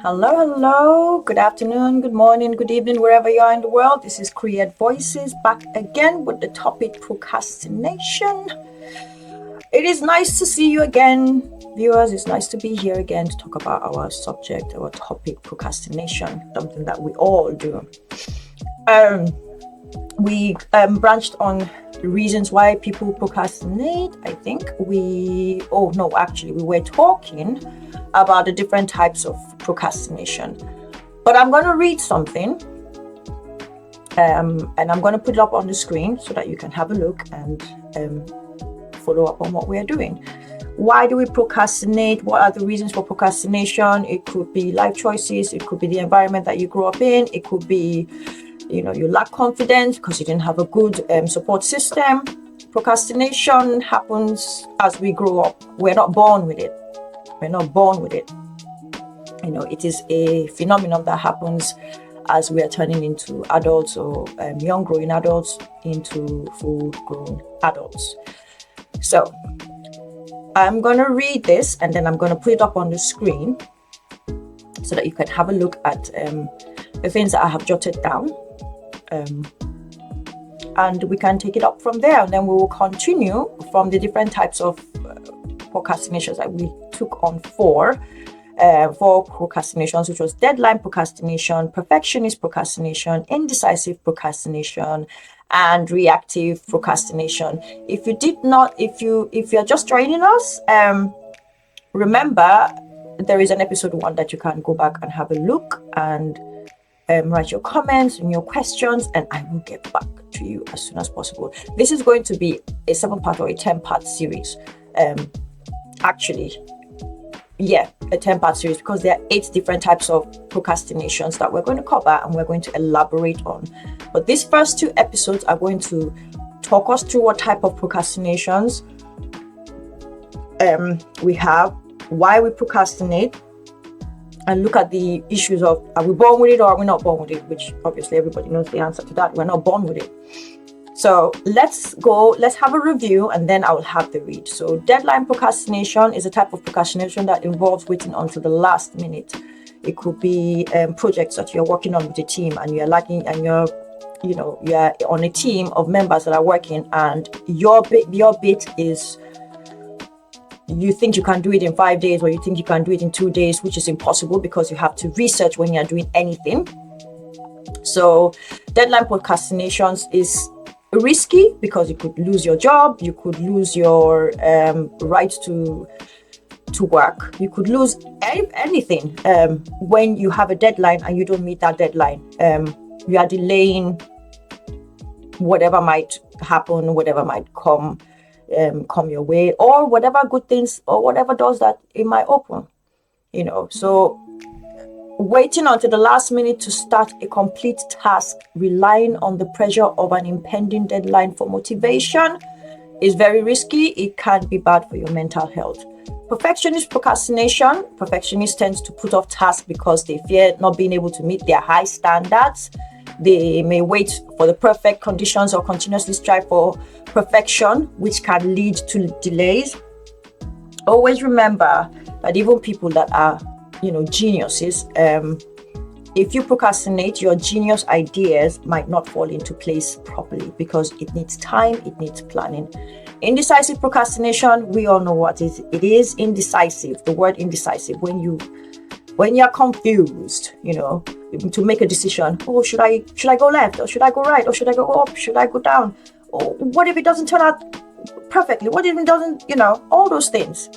Hello. Good afternoon, good morning, good evening, wherever you are in the world. This is Create Voices back again with the topic procrastination. It is nice to see you again, viewers. It's nice to be here again to talk about our subject, our topic, procrastination, something that we all do. We branched on the reasons why people procrastinate. I think we were talking about the different types of procrastination. But I'm going to read something and I'm going to put it up on the screen so that you can have a look and follow up on what we are doing. Why do we procrastinate? What are the reasons for procrastination? It could be life choices. It could be the environment that you grew up in. It could be, you lack confidence because you didn't have a good support system. Procrastination happens as we grow up. We're not born with it. It is a phenomenon that happens as we are turning into adults or young growing adults into full grown adults. So I'm going to read this and then I'm going to put it up on the screen so that you can have a look at the things that I have jotted down. And we can take it up from there, and then we will continue from the different types of procrastinations that we took on four procrastinations, which was deadline procrastination, perfectionist procrastination, indecisive procrastination, and reactive procrastination. If you're just joining us, remember there is an episode 1 that you can go back and have a look and write your comments and your questions, and I will get back to you as soon as possible. This is going to be a 7-part or a 10-part series. A 10-part series, because there are 8 different types of procrastinations that we're going to cover and we're going to elaborate on. But these first 2 episodes are going to talk us through what type of procrastinations we have, why we procrastinate, and look at the issues of, are we born with it or are we not born with it? Which obviously everybody knows the answer to that. We're not born with it. So let's have a review and then I will have the read. So deadline procrastination is a type of procrastination that involves waiting until the last minute. It could be projects that you're working on with a team and you're lacking, and you're on a team of members that are working, and your bit is, you think you can do it in 5 days or you think you can do it in 2 days, which is impossible because you have to research when you're doing anything. So deadline procrastinations is risky because you could lose your job, you could lose your right to work, you could lose anything when you have a deadline and you don't meet that deadline. You are delaying whatever might happen, whatever might come your way, or whatever good things or whatever doors that it might open. So waiting until the last minute to start a complete task, relying on the pressure of an impending deadline for motivation, is very risky. It can be bad for your mental health. Perfectionist procrastination. Perfectionists tend to put off tasks because they fear not being able to meet their high standards. They may wait for the perfect conditions or continuously strive for perfection, which can lead to delays. Always remember that even people that are geniuses, if you procrastinate, your genius ideas might not fall into place properly because it needs time, it needs planning. Indecisive procrastination, we all know what it is. Indecisive, the word indecisive, when you're confused, to make a decision. Oh, should I go left, or should I go right, or should I go up, should I go down? Or what if it doesn't turn out perfectly? What if it doesn't, all those things.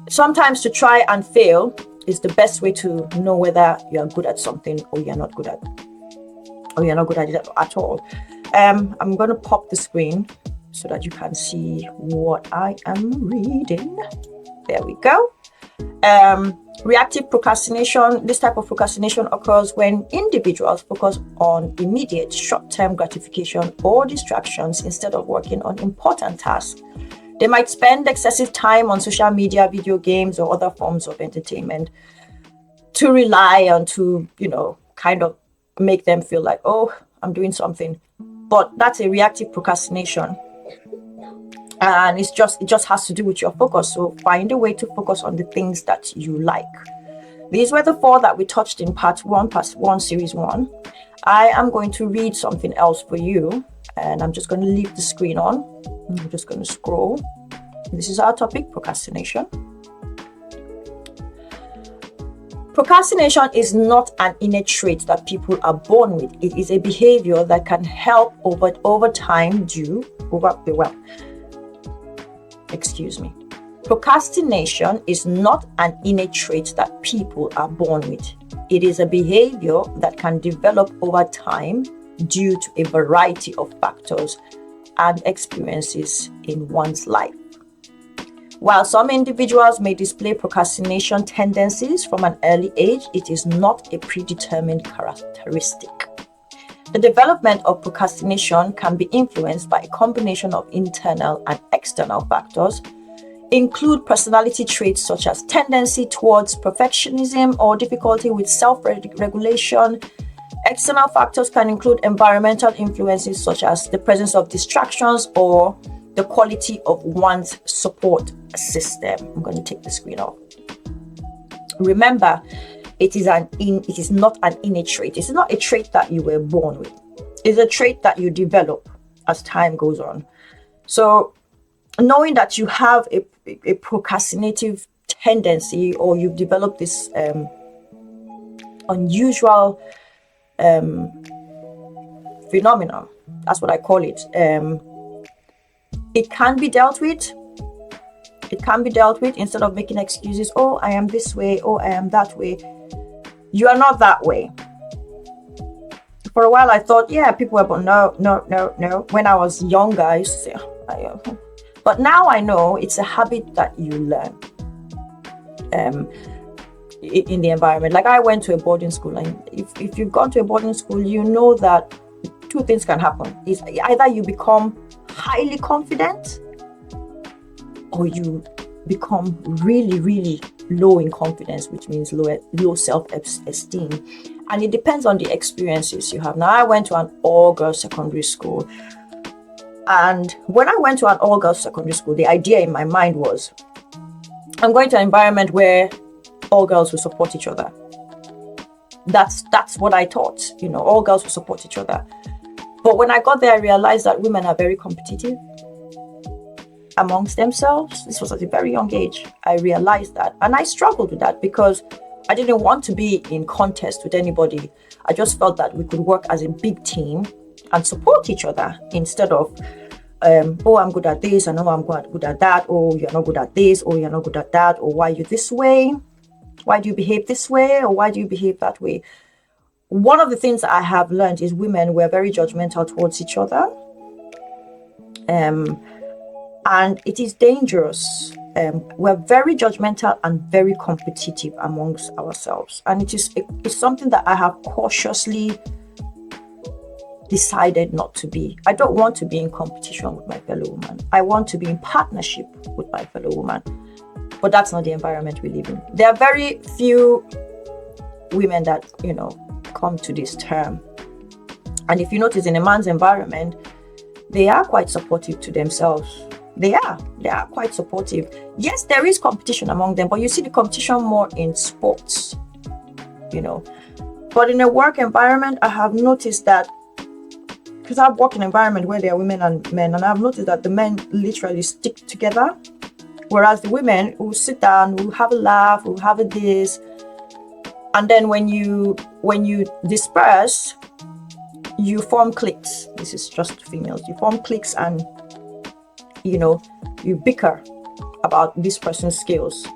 Sometimes to try and fail is the best way to know whether you're good at something or you're not good at it at all. I'm going to pop the screen so that you can see what I am reading. There we go. Reactive procrastination. This type of procrastination occurs when individuals focus on immediate short-term gratification or distractions instead of working on important tasks. They might spend excessive time on social media, video games, or other forms of entertainment to rely on to, kind of make them feel like, oh, I'm doing something. But that's a reactive procrastination. And it just has to do with your focus. So find a way to focus on the things that you like. These were the 4 that we touched in part 1, series 1. I am going to read something else for you, and I'm just going to leave the screen on. I'm just going to scroll. This is our topic, procrastination. Procrastination is not an innate trait that people are born with. It is a behavior that can help over time Procrastination is not an innate trait that people are born with. It is a behavior that can develop over time due to a variety of factors and experiences in one's life. While some individuals may display procrastination tendencies from an early age, it is not a predetermined characteristic. The development of procrastination can be influenced by a combination of internal and external factors, include personality traits such as tendency towards perfectionism or difficulty with self-regulation. External factors can include environmental influences such as the presence of distractions or the quality of one's support system. I'm going to take the screen off. Remember, it is not an innate trait. It's not a trait that you were born with. It's a trait that you develop as time goes on. So knowing that you have a procrastinative tendency, or you've developed this unusual phenomenon, that's what I call it. It can be dealt with. It can be dealt with instead of making excuses. Oh, I am this way. Oh, I am that way. You are not that way. For a while, I thought, yeah, people were, but no. When I was younger, I used to say, oh, but now I know it's a habit that you learn in the environment. Like I went to a boarding school, and if you've gone to a boarding school, you know that 2 things can happen. Is either you become highly confident, or you become really, really low in confidence, which means low self-esteem. And it depends on the experiences you have. Now, I went to an all-girls secondary school. And when I went to an all-girls secondary school, the idea in my mind was, I'm going to an environment where all girls will support each other. That's what I thought. All girls will support each other. But when I got there, I realized that women are very competitive amongst themselves. This was at a very young age. I realized that. And I struggled with that because I didn't want to be in contest with anybody. I just felt that we could work as a big team and support each other instead of, oh, I'm good at this. I know I'm good at that. Oh, you're not good at this. Oh, you're not good at that. Or why are you this way? Why do you behave this way? Or why do you behave that way? One of the things I have learned is women were very judgmental towards each other. And it is dangerous. We're very judgmental and very competitive amongst ourselves. And it's something that I have cautiously decided not to be. I don't want to be in competition with my fellow woman. I want to be in partnership with my fellow woman. But that's not the environment we live in. There are very few women that, come to this term. And if you notice in a man's environment, they are quite supportive to themselves. They are quite supportive. Yes, there is competition among them, but you see the competition more in sports, But in a work environment, I have noticed that, because I've worked in an environment where there are women and men, and I've noticed that the men literally stick together, whereas the women will sit down, will have a laugh, will have a this, and then when you disperse, you form cliques. This is just females. You form cliques and you bicker about this person's skills.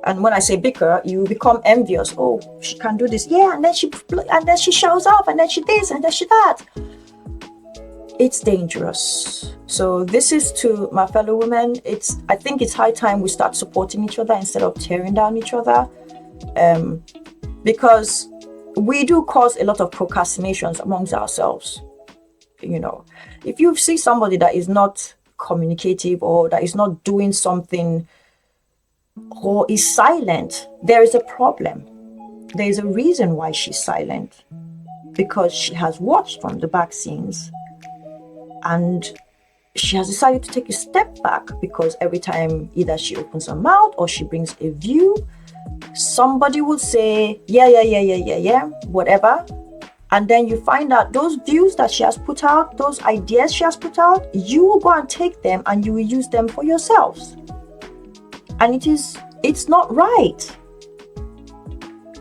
And when I say bicker, you become envious. Oh, she can do this. Yeah, and then she shows off, and then she this, and then she that. It's dangerous. So this is to my fellow women. I think it's high time we start supporting each other instead of tearing down each other. Because we do cause a lot of procrastinations amongst ourselves. If you see somebody that is not communicative or that is not doing something or is silent, there is a problem. There is a reason why she's silent, because she has watched from the back scenes and she has decided to take a step back because every time either she opens her mouth or she brings a view, somebody will say, yeah, whatever. And then you find out those views that she has put out, those ideas she has put out, you will go and take them and you will use them for yourselves. And it's not right.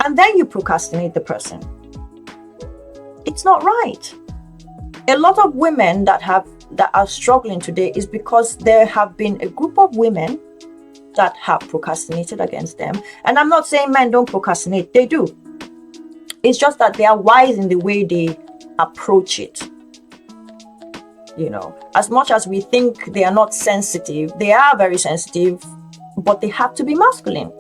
And then you procrastinate the person. It's not right. A lot of women that are struggling today is because there have been a group of women that have procrastinated against them. And I'm not saying men don't procrastinate, they do. It's just that they are wise in the way they approach it. As much as we think they are not sensitive, they are very sensitive, but they have to be masculine.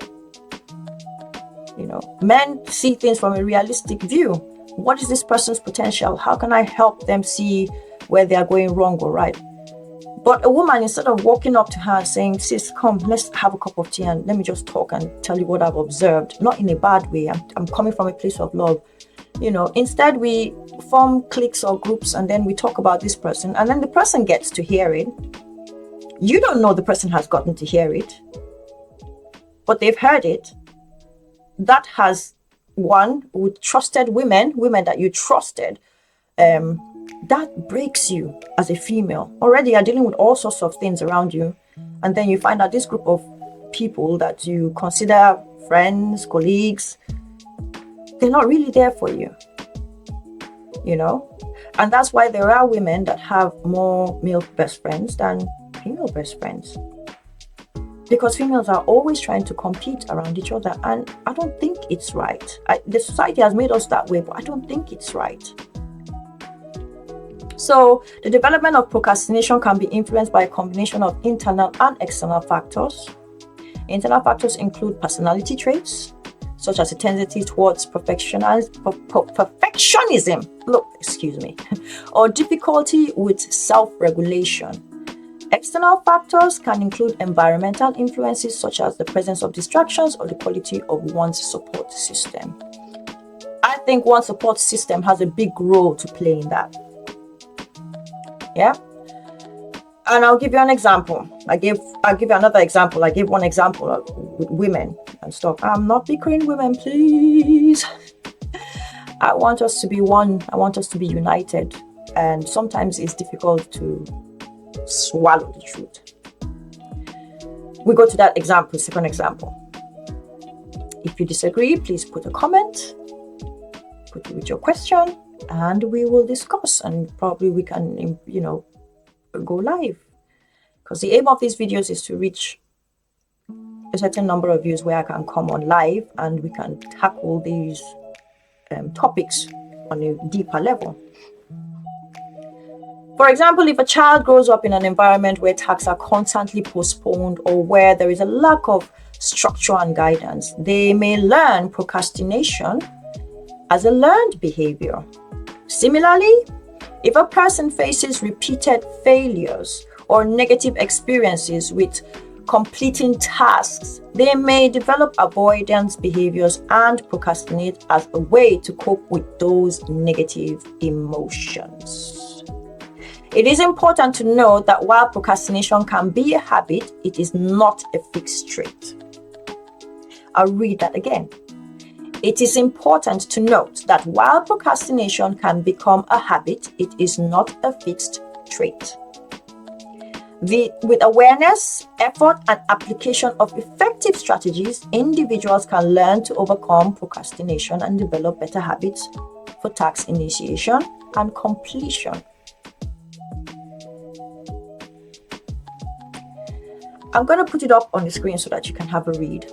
Men see things from a realistic view. What is this person's potential? How can I help them see where they are going wrong or right? But a woman, instead of walking up to her and saying, sis, come, let's have a cup of tea and let me just talk and tell you what I've observed, not in a bad way, I'm coming from a place of love. Instead we form cliques or groups and then we talk about this person and then the person gets to hear it. You don't know the person has gotten to hear it, but they've heard it. That has with trusted women that you trusted, that breaks you as a female. Already you're dealing with all sorts of things around you. And then you find out this group of people that you consider friends, colleagues, they're not really there for you. And that's why there are women that have more male best friends than female best friends. Because females are always trying to compete around each other. And I don't think it's right. The society has made us that way, but I don't think it's right. So the development of procrastination can be influenced by a combination of internal and external factors. Internal factors include personality traits, such as a tendency towards perfectionism, or difficulty with self-regulation. External factors can include environmental influences such as the presence of distractions or the quality of one's support system. I think one's support system has a big role to play in that. Yeah. And I'll give you an example. I'll give you another example. I gave one example with women and stuff. I'm not bickering women, please. I want us to be one. I want us to be united. And sometimes it's difficult to swallow the truth. We go to that example, second example. If you disagree, please put a comment, put it with your question, and we will discuss, and probably we can, go live. Because the aim of these videos is to reach a certain number of views where I can come on live and we can tackle these topics on a deeper level. For example, if a child grows up in an environment where tasks are constantly postponed or where there is a lack of structure and guidance, they may learn procrastination as a learned behavior. Similarly, if a person faces repeated failures or negative experiences with completing tasks, they may develop avoidance behaviors and procrastinate as a way to cope with those negative emotions. It is important to note that while procrastination can be a habit, it is not a fixed trait. I'll read that again. It is important to note that while procrastination can become a habit, it is not a fixed trait. With awareness, effort, and application of effective strategies, individuals can learn to overcome procrastination and develop better habits for task initiation and completion. I'm going to put it up on the screen so that you can have a read.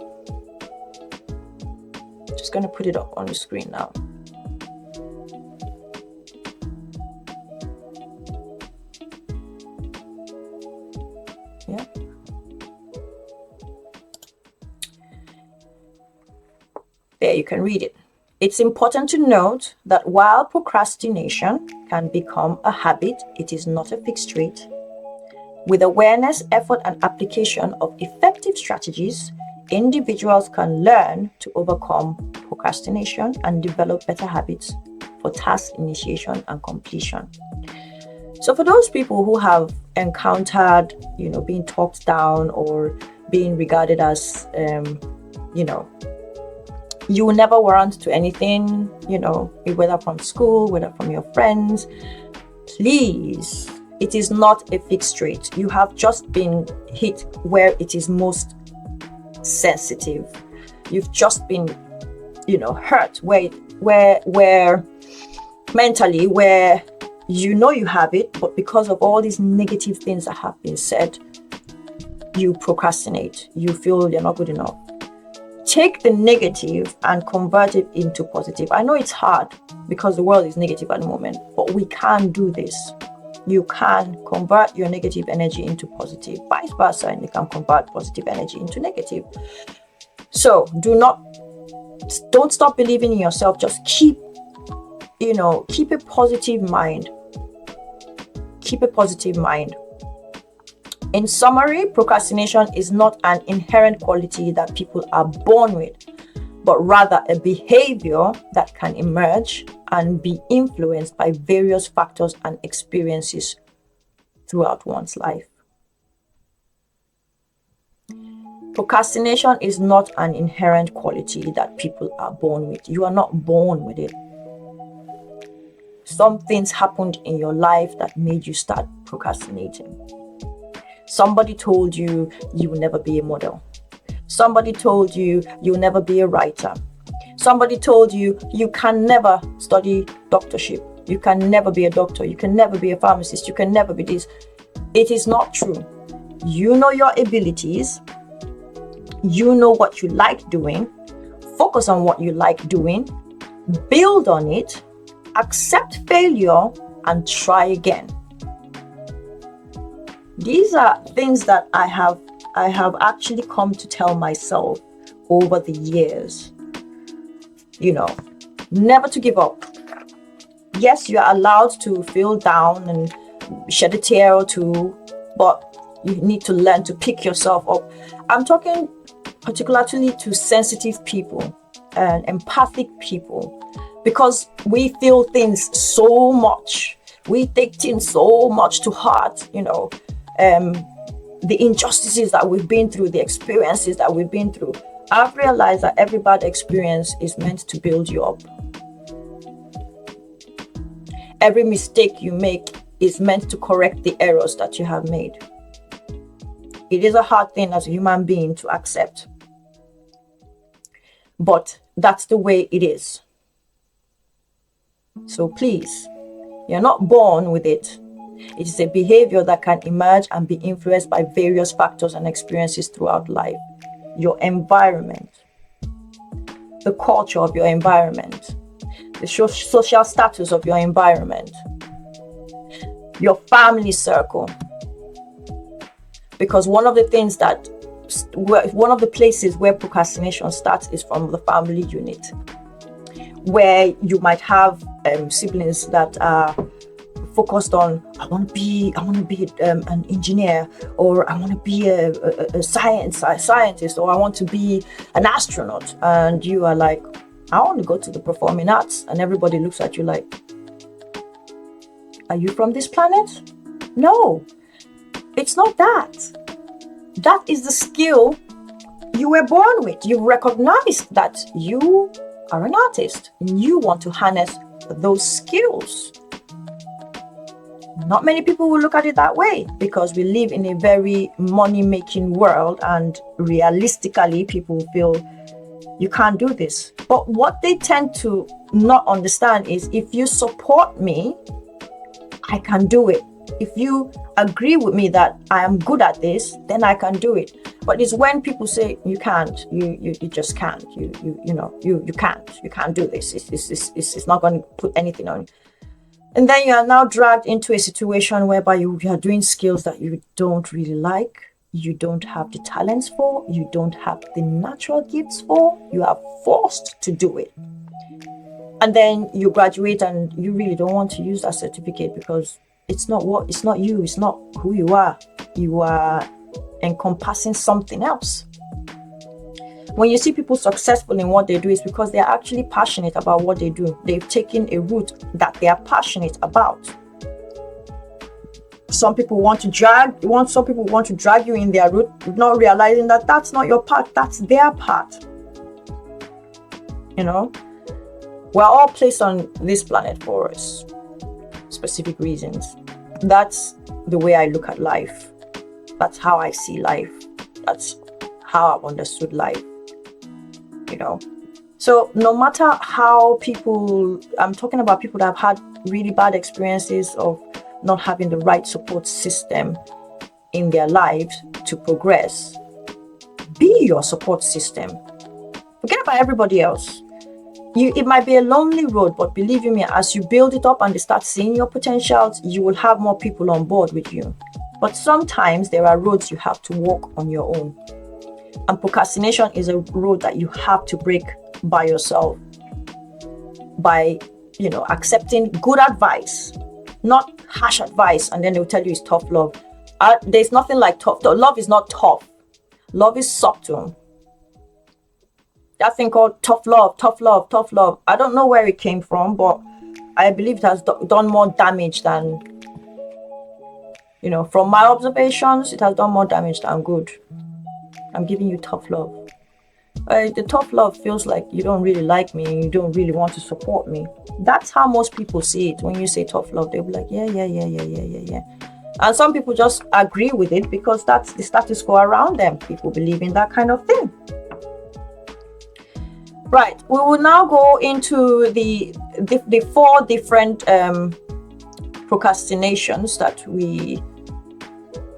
Just going to put it up on the screen now. Yeah. There, you can read it. It's important to note that while procrastination can become a habit, it is not a fixed trait. With awareness, effort, and application of effective strategies, individuals can learn to overcome procrastination and develop better habits for task initiation and completion. So for those people who have encountered, being talked down or being regarded as, you will never warrant to anything, whether from school, whether from your friends, please, it is not a fixed rate. You have just been hit where it is most sensitive. You've just been, hurt where mentally, where you have it, but because of all these negative things that have been said, you procrastinate. You feel you're not good enough. Take the negative and convert it into positive. I know it's hard because the world is negative at the moment, but we can do this. You can convert your negative energy into positive, vice versa, and you can convert positive energy into negative. So don't stop believing in yourself. Just keep a positive mind. Keep a positive mind. In summary, procrastination is not an inherent quality that people are born with, but rather a behavior that can emerge and be influenced by various factors and experiences throughout one's life. Procrastination is not an inherent quality that people are born with. You are not born with it. Some things happened in your life that made you start procrastinating. Somebody told you you will never be a model. Somebody told you you'll never be a writer. Somebody told you you can never study doctorship. You can never be a doctor. You can never be a pharmacist. You can never be this. It is not true. You know your abilities. You know what you like doing. Focus on what you like doing. Build on it. Accept failure and try again. These are things that I have actually come to tell myself over the years. Never to give up. Yes, you are allowed to feel down and shed a tear or two, but you need to learn to pick yourself up. I'm talking particularly to sensitive people and empathic people, because we feel things so much. We take things so much to heart, the injustices that we've been through, the experiences that we've been through. I've realized that every bad experience is meant to build you up. Every mistake you make is meant to correct the errors that you have made. It is a hard thing as a human being to accept, but that's the way it is. So please, you're not born with it. It is a behavior that can emerge and be influenced by various factors and experiences throughout life. Your environment, the culture of your environment, the social status of your environment, your family circle. Because one of the places where procrastination starts is from the family unit, where you might have siblings that are focused on, I want to be an engineer, or I want to be a scientist, or I want to be an astronaut, and you are like, I want to go to the performing arts, and everybody looks at you like, are you from this planet? No, it's not that. That is the skill you were born with. You recognized that you are an artist and you want to harness those skills. Not many people will look at it that way, because we live in a very money-making world, and realistically people feel you can't do this. But what they tend to not understand is, if you support me, I can do it. If you agree with me that I am good at this, then I can do it. But it's when people say you can't, you just can't, you can't do this. It's not going to put anything on you. And then you are now dragged into a situation whereby you are doing skills that you don't really like, you don't have the talents for, you don't have the natural gifts for, you are forced to do it. And then you graduate and you really don't want to use that certificate because it's not you, it's not who you are. You are encompassing something else. When you see people successful in what they do, it's because they're actually passionate about what they do. They've taken a route that they are passionate about. Some people want to drag you in their route, not realizing that that's not your path, that's their path. You know, we're all placed on this planet for specific reasons. That's the way I look at life. That's how I see life. That's how I've understood life. You know, so no matter how I'm talking about people that have had really bad experiences of not having the right support system in their lives to progress. Be your support system. Forget about everybody else. It might be a lonely road, but believe you me, as you build it up and they start seeing your potentials, you will have more people on board with you. But sometimes there are roads you have to walk on your own. And procrastination is a road that you have to break by yourself. By, accepting good advice, not harsh advice, and then they'll tell you it's tough love. There's nothing like tough. Love is not tough. Love is subtle. That thing called tough love. I don't know where it came from, but I believe it has done more damage than, from my observations, it has done more damage than good. I'm giving you tough love. The tough love feels like you don't really like me and you don't really want to support me. That's how most people see it. When you say tough love, they'll be like, yeah. And some people just agree with it because that's the status quo around them. People believe in that kind of thing. Right. We will now go into the 4 different procrastinations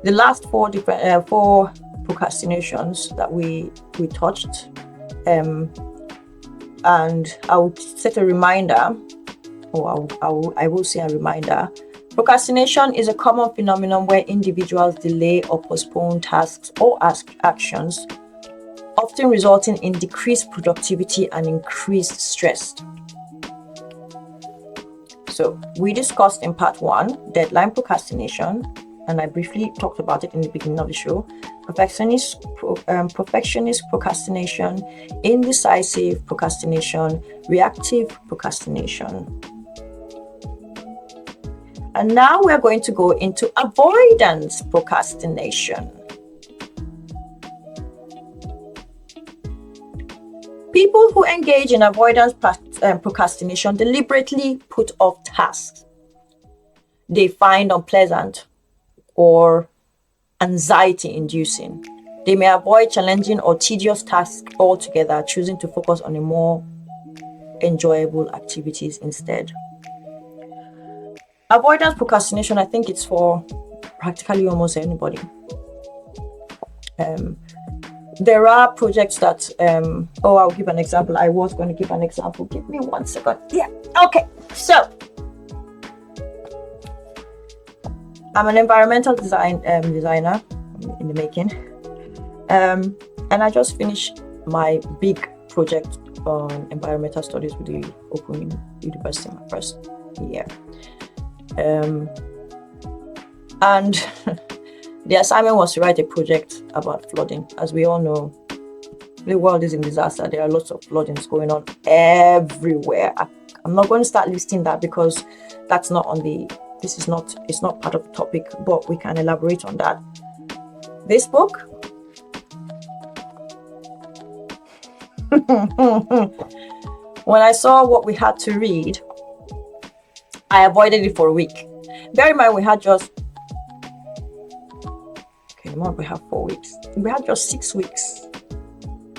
the last 4 different 4 procrastinations that we touched, and I will set a reminder, or I will say a reminder. Procrastination is a common phenomenon where individuals delay or postpone tasks or actions, often resulting in decreased productivity and increased stress. So we discussed in part 1 deadline procrastination, and I briefly talked about it in the beginning of the show. Perfectionist procrastination, indecisive procrastination, reactive procrastination. And now we're going to go into avoidance procrastination. People who engage in avoidance procrastination deliberately put off tasks they find unpleasant or anxiety-inducing. They may avoid challenging or tedious tasks altogether, choosing to focus on a more enjoyable activities instead. Avoidance procrastination, I think it's for practically almost anybody. There are projects that, I'll give an example. I was going to give an example. Give me 1 second. Yeah, okay. So, I'm an environmental designer in the making. And I just finished my big project on environmental studies with the Open University, my first year. And the assignment was to write a project about flooding. As we all know, the world is in disaster. There are lots of floodings going on everywhere. I'm not going to start listing that because that's not on it's not part of the topic, but we can elaborate on that. This book, when I saw what we had to read, I avoided it for a week. Bear in mind, we had just, we have 4 weeks. We had just 6 weeks.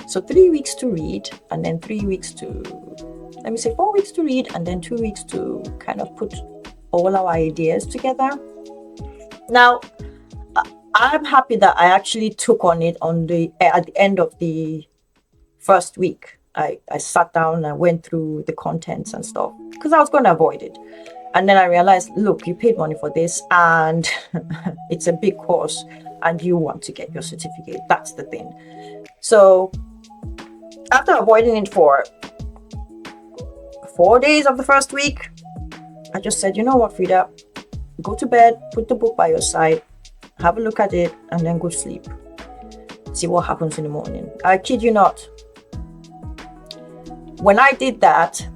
So 3 weeks to read, and then 4 weeks to read, and then 2 weeks to kind of put all our ideas together. Now, I'm happy that I actually took on it at the end of the first week. I sat down and I went through the contents and stuff because I was going to avoid it. And then I realized, look, you paid money for this and it's a big course and you want to get your certificate. That's the thing. So after avoiding it for 4 days of the first week, I just said, you know what, Frida, go to bed, put the book by your side, have a look at it, and then go to sleep. See what happens in the morning. I kid you not. When I did that,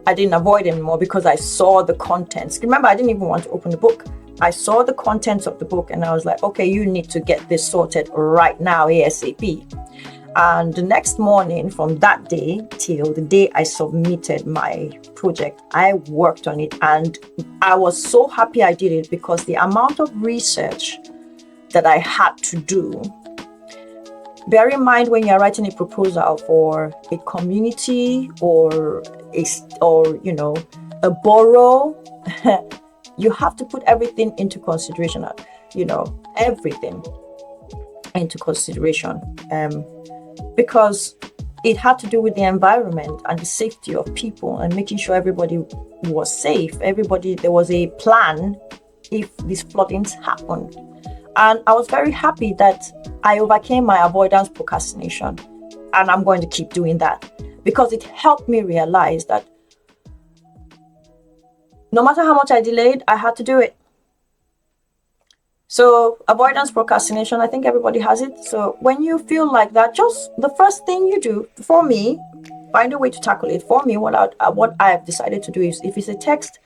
I didn't avoid anymore because I saw the contents. Remember, I didn't even want to open the book. I saw the contents of the book and I was like, okay, you need to get this sorted right now, ASAP. And the next morning, from that day till the day I submitted my project, I worked on it, and I was so happy I did it, because the amount of research that I had to do. Bear in mind, when you're writing a proposal for a community or a borough, you have to put everything into consideration. Everything into consideration. Because it had to do with the environment and the safety of people and making sure everybody was safe. There was a plan if these floodings happened. And I was very happy that I overcame my avoidance procrastination. And I'm going to keep doing that, because it helped me realize that no matter how much I delayed, I had to do it. So avoidance procrastination, I think everybody has it. So when you feel like that, just the first thing you do, for me, find a way to tackle it. For me, what I have decided to do is, if it's a text,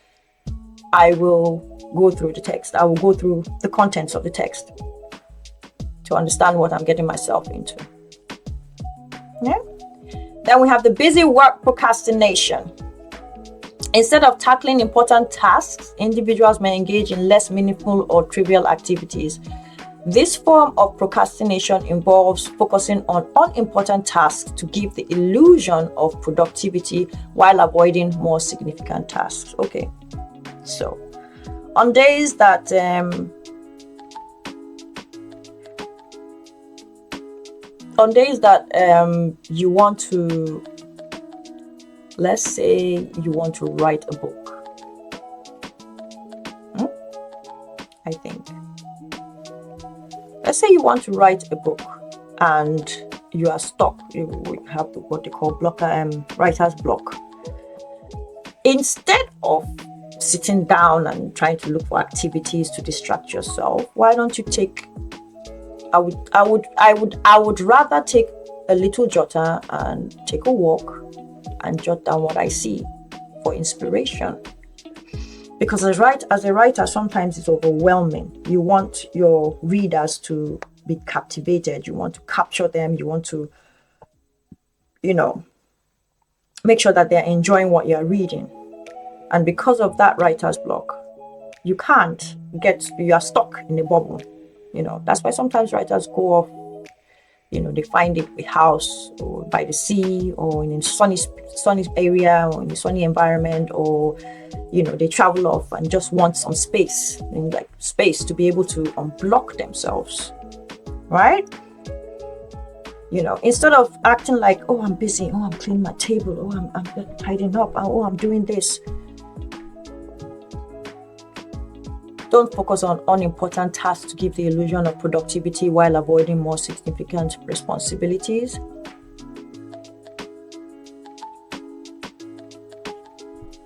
I will go through the text. I will go through the contents of the text to understand what I'm getting myself into. Yeah. Then we have the busy work procrastination. Instead of tackling important tasks, individuals may engage in less meaningful or trivial activities. This form of procrastination involves focusing on unimportant tasks to give the illusion of productivity while avoiding more significant tasks. Okay, so on days that you want to, let's say you want to write a book. I think. Let's say you want to write a book and you are stuck. You have what they call writer's block. Instead of sitting down and trying to look for activities to distract yourself, why don't you take? I would rather take a little jotter and take a walk and jot down what I see for inspiration. Because as a writer, sometimes it's overwhelming. You want your readers to be captivated. You want to capture them. You want to, make sure that they're enjoying what you're reading. And because of that writer's block, you are stuck in a bubble. That's why sometimes writers go off. They find a house or by the sea or in a sunny area or in a sunny environment, or they travel off and just want some space, space to be able to unblock themselves, right? Instead of acting like, oh, I'm busy, oh, I'm cleaning my table, oh, I'm tidying up, oh, I'm doing this. Don't focus on unimportant tasks to give the illusion of productivity while avoiding more significant responsibilities.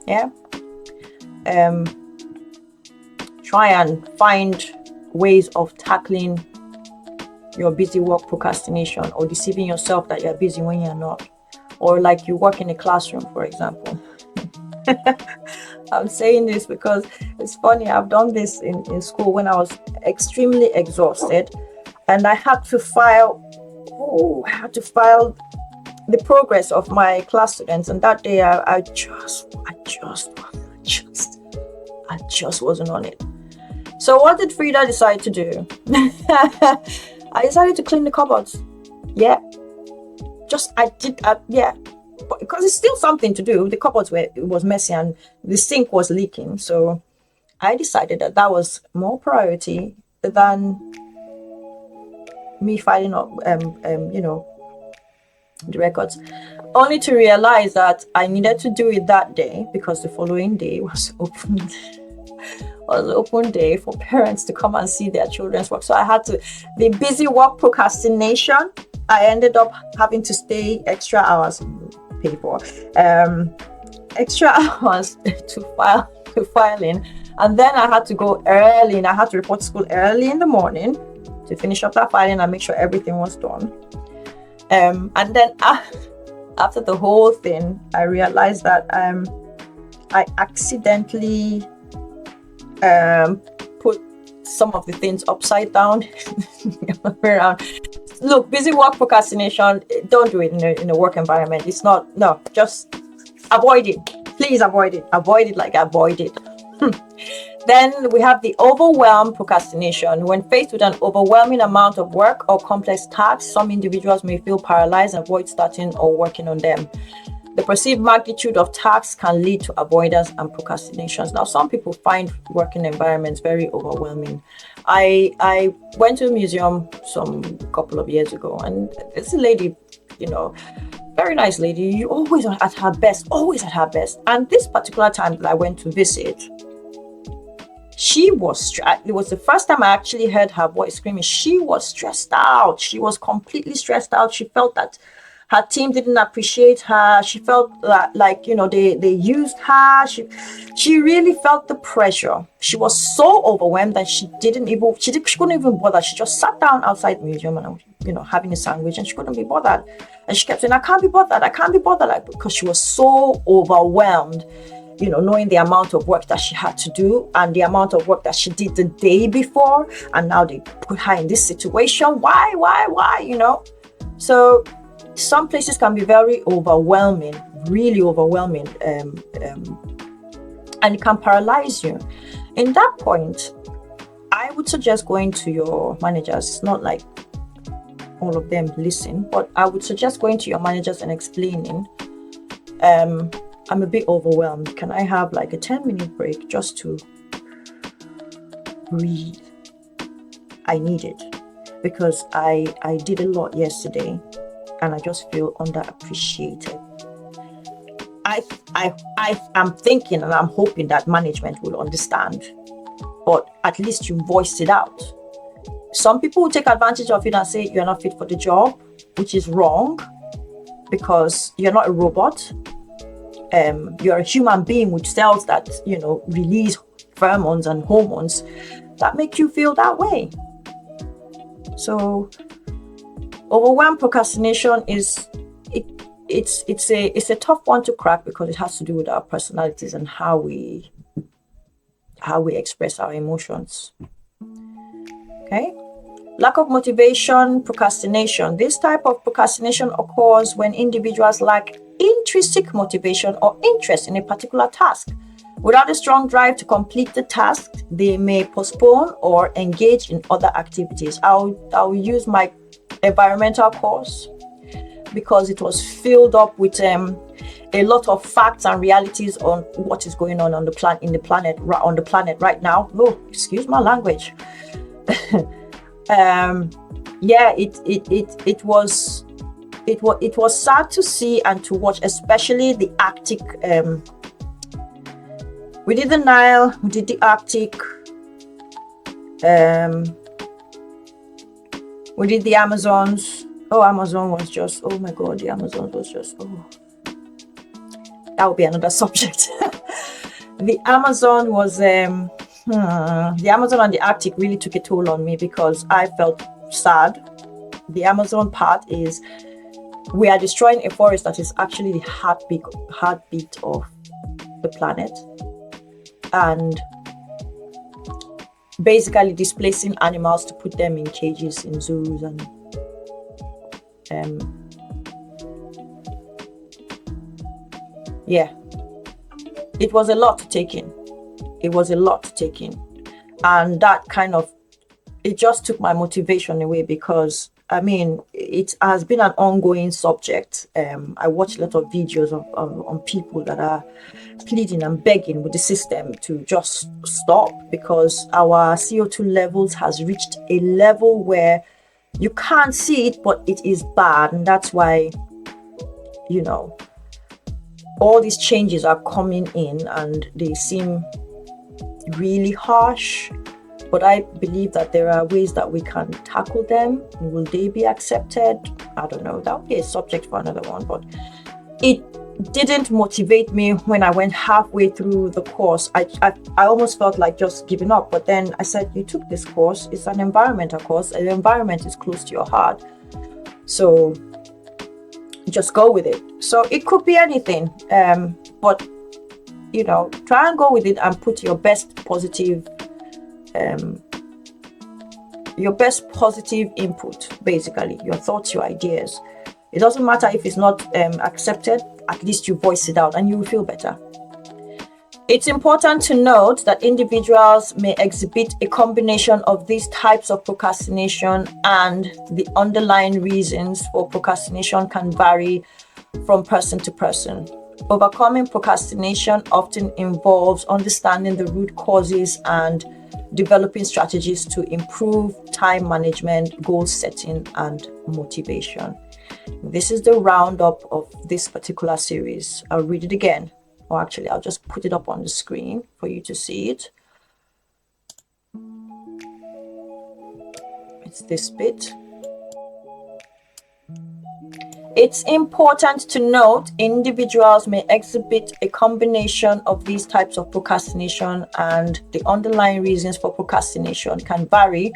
Yeah. Try and find ways of tackling your busy work procrastination, or deceiving yourself that you're busy when you're not. Or like you work in a classroom, for example. I'm saying this because it's funny. I've done this in school when I was extremely exhausted, and I had to file the progress of my class students. And that day, I just wasn't on it. So what did Frida decide to do? I decided to clean the cupboards. Yeah, but because it's still something to do. The cupboards was messy and the sink was leaking. So I decided that was more priority than me filing up, the records. Only to realize that I needed to do it that day because the following day was open day for parents to come and see their children's work. So I had to, the busy work procrastination, I ended up having to stay extra hours, pay for extra hours to file in. And then I had to go early, and I had to report to school early in the morning to finish up that filing and make sure everything was done. And then after the whole thing, I realized that I accidentally put some of the things upside down. Around. Look, busy work procrastination, don't do it in a work environment. It's not, no, just avoid it. Please avoid it. Avoid it like avoid it. Then we have the overwhelm procrastination. When faced with an overwhelming amount of work or complex tasks, some individuals may feel paralyzed and avoid starting or working on them. The perceived magnitude of tasks can lead to avoidance and procrastinations. Now, some people find working environments very overwhelming. I went to a museum some couple of years ago, and this lady, very nice lady, always at her best. And this particular time that I went to visit, she was, it was the first time I actually heard her voice screaming. She was stressed out. She was completely stressed out. She felt that her team didn't appreciate her. She felt like they used her. She really felt the pressure. She was so overwhelmed that she couldn't even bother. She just sat down outside the museum and having a sandwich, and she couldn't be bothered. And she kept saying, I can't be bothered, because she was so overwhelmed, knowing the amount of work that she had to do and the amount of work that she did the day before, and now they put her in this situation. Why? So some places can be very overwhelming, really overwhelming, and it can paralyze you. In that point, I would suggest going to your managers. It's not like all of them listen, but I would suggest going to your managers and explaining, I'm a bit overwhelmed. Can I have like a 10-minute break just to breathe? I need it because I did a lot yesterday and I just feel underappreciated. I am thinking and I'm hoping that management will understand, but at least you voiced it out. Some people will take advantage of it and say you're not fit for the job, which is wrong because you're not a robot. You're a human being with cells that, release pheromones and hormones that make you feel that way. So overwhelm procrastination it's a tough one to crack because it has to do with our personalities and how we express our emotions. Okay. Lack of motivation, procrastination. This type of procrastination occurs when individuals lack intrinsic motivation or interest in a particular task. Without a strong drive to complete the task, they may postpone or engage in other activities. I'll use my environmental course because it was filled up with a lot of facts and realities on what is going on the planet right now. Oh, excuse my language. It was sad to see and to watch, especially the Arctic. We did the Nile, we did the Arctic, we did the Amazons. Oh, Amazon was just, oh my God, the Amazon was just, that would be another subject. The Amazon was, the Amazon and the Arctic really took a toll on me because I felt sad. The Amazon part is, we are destroying a forest that is actually the heartbeat of the planet, and basically displacing animals to put them in cages in zoos, and it was a lot to take in. And that kind of, it just took my motivation away because it has been an ongoing subject. I watch a lot of videos on people that are pleading and begging with the system to just stop because our CO2 levels has reached a level where you can't see it, but it is bad. And that's why, all these changes are coming in and they seem really harsh. But I believe that there are ways that we can tackle them. Will they be accepted? I don't know. That would be a subject for another one. But it didn't motivate me when I went halfway through the course. I almost felt like just giving up. But then I said, you took this course. It's an environmental course. And the environment is close to your heart. So just go with it. So it could be anything. But, try and go with it and put your best positive your best positive input, basically, your thoughts, your ideas. It doesn't matter if it's not accepted, at least you voice it out and you will feel better. It's important to note that individuals may exhibit a combination of these types of procrastination, and the underlying reasons for procrastination can vary from person to person. Overcoming procrastination often involves understanding the root causes and developing strategies to improve time management, goal setting, and motivation. This is the roundup of this particular series. I'll read it again. Or actually, I'll just put it up on the screen for you to see it. It's this bit. It's important to note individuals may exhibit a combination of these types of procrastination, and the underlying reasons for procrastination can vary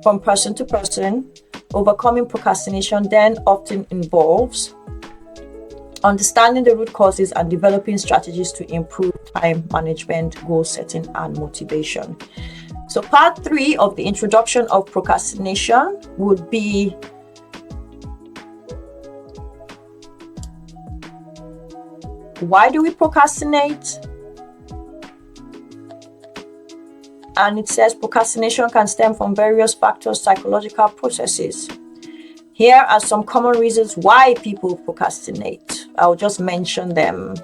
from person to person. Overcoming procrastination then often involves understanding the root causes and developing strategies to improve time management, goal setting, and motivation. So part 3 of the introduction of procrastination would be why do we procrastinate? And it says procrastination can stem from various factors, psychological processes. Here are some common reasons why people procrastinate. I'll just mention them.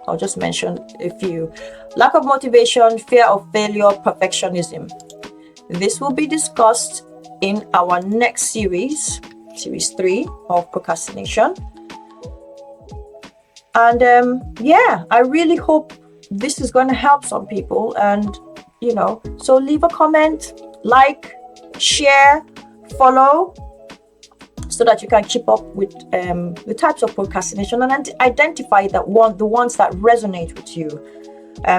I'll just mention a few. Lack of motivation, fear of failure, perfectionism. This will be discussed in our next series, series 3 of procrastination. And I really hope this is going to help some people. And, so leave a comment, like, share, follow, so that you can keep up with the types of procrastination and identify the ones that resonate with you.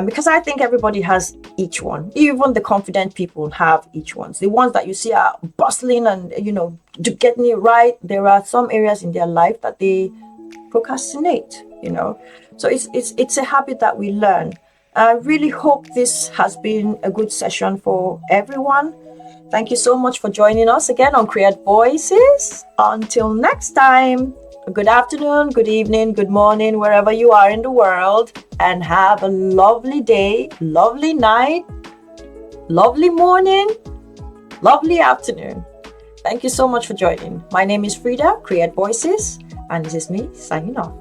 Because I think everybody has each one. Even the confident people have each one. The ones that you see are bustling and, getting it right. There are some areas in their life that they procrastinate, So it's a habit that we learn. I really hope this has been a good session for everyone. Thank you so much for joining us again on Create Voices. Until next time, good afternoon, good evening, good morning, wherever you are in the world, and have a lovely day, lovely night, lovely morning, lovely afternoon. Thank you so much for joining. My name is Frida, Create Voices, and this is me signing off.